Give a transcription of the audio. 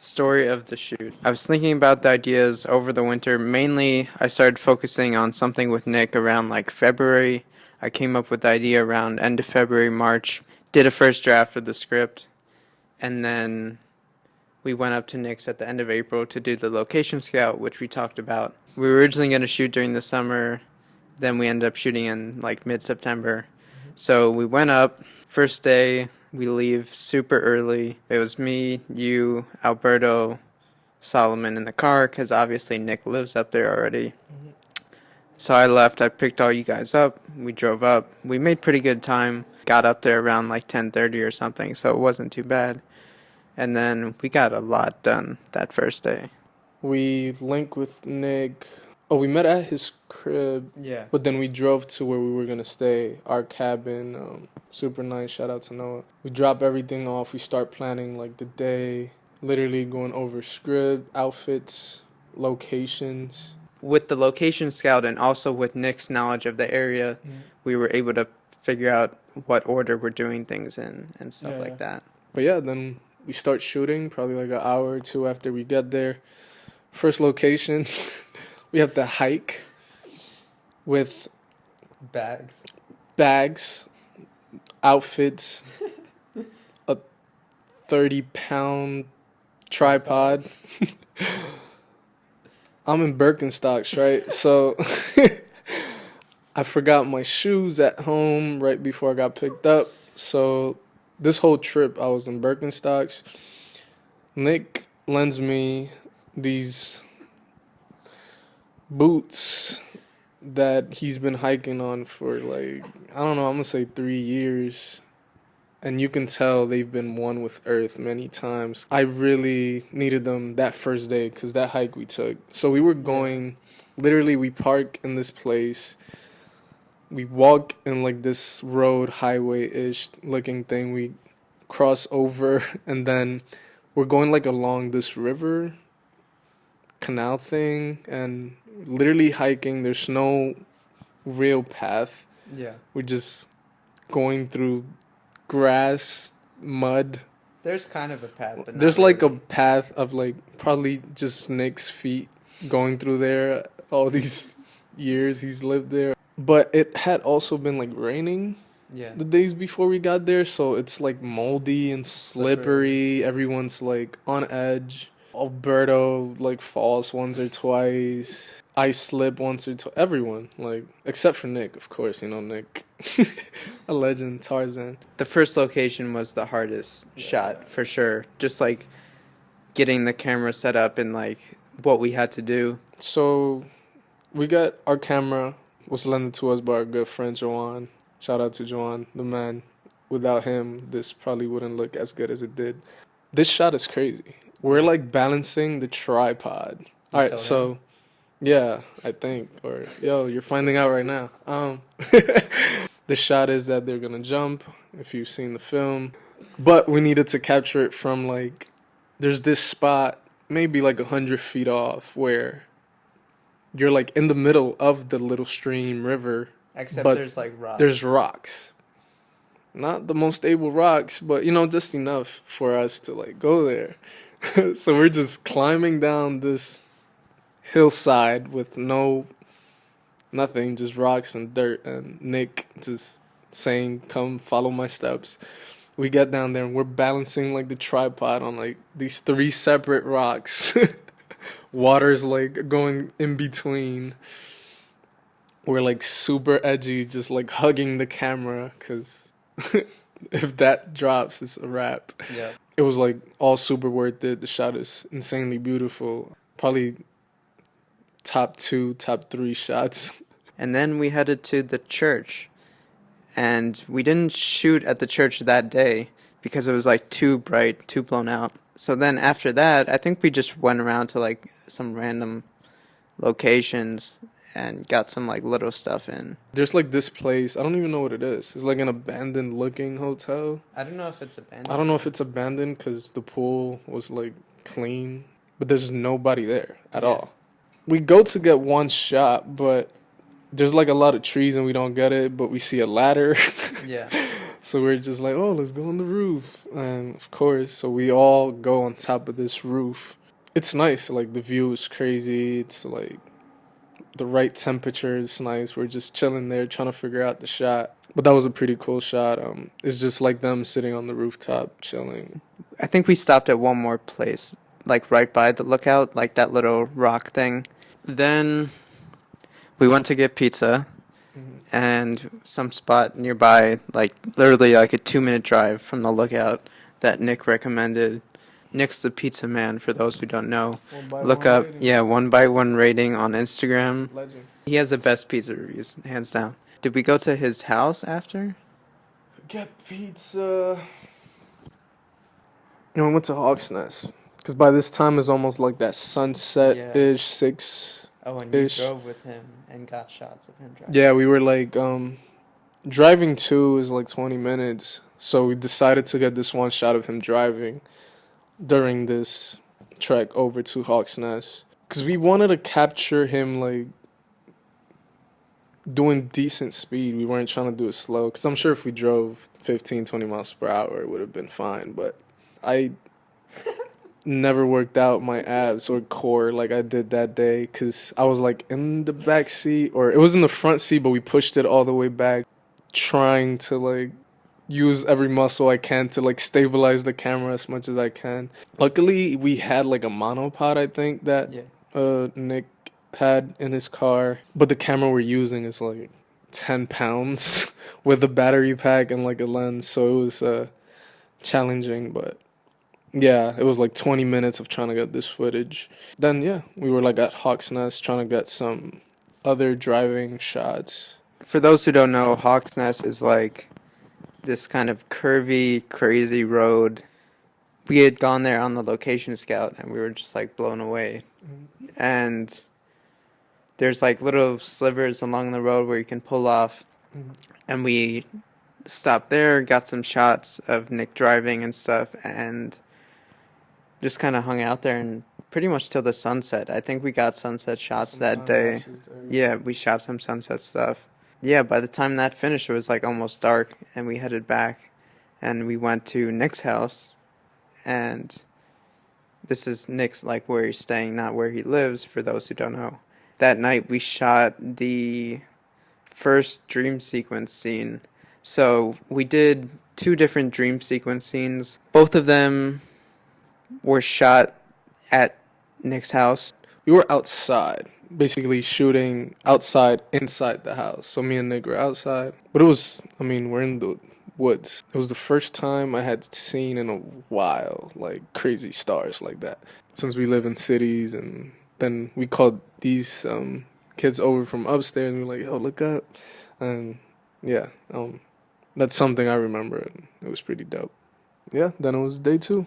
Story of the shoot. I was thinking about the ideas over the winter. Mainly, I started focusing on something with Nick around like February. I came up with the idea around end of February, March. Did a first draft of the script, and then we went up to Nick's at the end of April to do the location scout, which we talked about. We were originally going to shoot during the summer, then we ended up shooting in like mid-September. So we went up, first day, we leave super early. It was me, you, Alberto, Solomon in the car, because obviously Nick lives up there already. So I left, I picked all you guys up, we drove up. We made pretty good time, got up there around like 10:30 or something, so it wasn't too bad. And then we got a lot done that first day. We linked with Nick. Oh, we met at his crib. Yeah. But then we drove to where we were going to stay, our cabin. Super nice. Shout out to Noah. We drop everything off. We start planning like the day, literally going over script, outfits, locations. With the location scout and also with Nick's knowledge of the area, we were able to figure out what order we're doing things in and stuff like that. But yeah, then we start shooting probably like an hour or two after we get there. First location, we have to hike with bags, outfits, a 30-pound tripod. I'm in Birkenstocks, right? So I forgot my shoes at home right before I got picked up. So this whole trip I was in Birkenstocks. Nick lends me these boots that he's been hiking on for like, I don't know, I'm gonna say 3 years. And you can tell they've been one with earth many times. I really needed them that first day because that hike we took. So we were going, literally we park in this place. We walk in like this road, highway-ish looking thing. We cross over and then we're going like along this river canal thing and literally hiking. There's no real path. Yeah. We're just going through grass, mud. There's kind of a path, but not There's like really. a path of like probably just Nick's feet going through there all these years he's lived there. But it had also been like raining the days before we got there, so it's like moldy and slippery. Everyone's like on edge. Alberto like falls once or twice. I slip once or twice. Everyone, like, except for Nick, of course, you know, Nick. A legend, Tarzan. The first location was the hardest shot, for sure. Just, like, getting the camera set up and, like, what we had to do. So, we got our camera, was lended to us by our good friend, Joanne. Shout out to Joanne, the man. Without him, this probably wouldn't look as good as it did. This shot is crazy. We're, like, balancing the tripod. All right, so... Yeah, I think. Or, yo, you're finding out right now. The shot is that they're going to jump, if you've seen the film. But we needed to capture it from, like, there's this spot, maybe like 100 feet off, where you're, like, in the middle of the little stream, river. Except but there's, like, rocks. There's rocks. Not the most stable rocks, but, you know, just enough for us to, like, go there. So we're just climbing down this hillside with nothing, just rocks and dirt, and Nick just saying, come follow my steps. We get down there and we're balancing like the tripod on like these 3 separate rocks. Water's like going in between. We're like super edgy, just like hugging the camera because if that drops, it's a wrap. Yeah. It was like all super worth it. The shot is insanely beautiful. Probably top 2, top 3 shots. And then we headed to the church. And we didn't shoot at the church that day because it was like too bright, too blown out. So then after that, I think we just went around to like some random locations and got some like little stuff in. There's like this place, I don't even know what it is. It's like an abandoned looking hotel. I don't know if it's abandoned. I don't know if it's abandoned because the pool was like clean, but there's nobody there at all. We go to get one shot, but there's like a lot of trees and we don't get it, but we see a ladder. Yeah. So we're just like, oh, let's go on the roof. And of course, so we all go on top of this roof. It's nice. Like the view is crazy. It's like the right temperature is nice. We're just chilling there trying to figure out the shot. But that was a pretty cool shot. It's just like them sitting on the rooftop chilling. I think we stopped at one more place, like right by the lookout, like that little rock thing. Then we went to get pizza and some spot nearby, like literally like a 2 minute drive from the lookout that Nick recommended. Nick's the pizza man, for those who don't know. One by Look one up, rating. yeah, 1x1 rating on Instagram. Legend. He has the best pizza reviews, hands down. Did we go to his house after? Get pizza. You know, we went to Hawk's Nest. Because by this time it's almost like that sunset-ish, 6. Oh, and Ish. drove with him and got shots of him driving. Yeah, we were like, driving to is like 20 minutes. So we decided to get this one shot of him driving during this trek over to Hawk's Nest. Because we wanted to capture him, like, doing decent speed. We weren't trying to do it slow. Because I'm sure if we drove 15, 20 miles per hour, it would have been fine. But I never worked out my abs or core like I did that day. Because I was, like, in the back seat. Or it was in the front seat, but we pushed it all the way back. Trying to, like, use every muscle I can to, like, stabilize the camera as much as I can. Luckily, we had, like, a monopod, I think, that Nick had in his car, but the camera we're using is like 10 pounds with a battery pack and like a lens, so it was challenging. But yeah, it was like 20 minutes of trying to get this footage. Then yeah, we were like at Hawk's Nest trying to get some other driving shots. For those who don't know, Hawk's Nest is like this kind of curvy, crazy road. We had gone there on the location scout and we were just like blown away. And there's like little slivers along the road where you can pull off. And we stopped there, got some shots of Nick driving and stuff, and just kind of hung out there and pretty much till the sunset. I think we got sunset shots Some that time day. lapses there. Yeah, we shot some sunset stuff. Yeah, by the time that finished, it was like almost dark, and we headed back, and we went to Nick's house, and this is Nick's, like, where he's staying, not where he lives, for those who don't know. That night, we shot the first dream sequence scene. So we did 2 different dream sequence scenes. Both of them were shot at Nick's house. We were outside, basically shooting outside, inside the house. So me and Nick were outside. But it was, I mean, we're in the woods. It was the first time I had seen in a while, like, crazy stars like that. Since we live in cities, and then we called these kids over from upstairs, and we were like, yo, look up. And yeah, that's something I remember. It was pretty dope. Yeah, then it was day 2.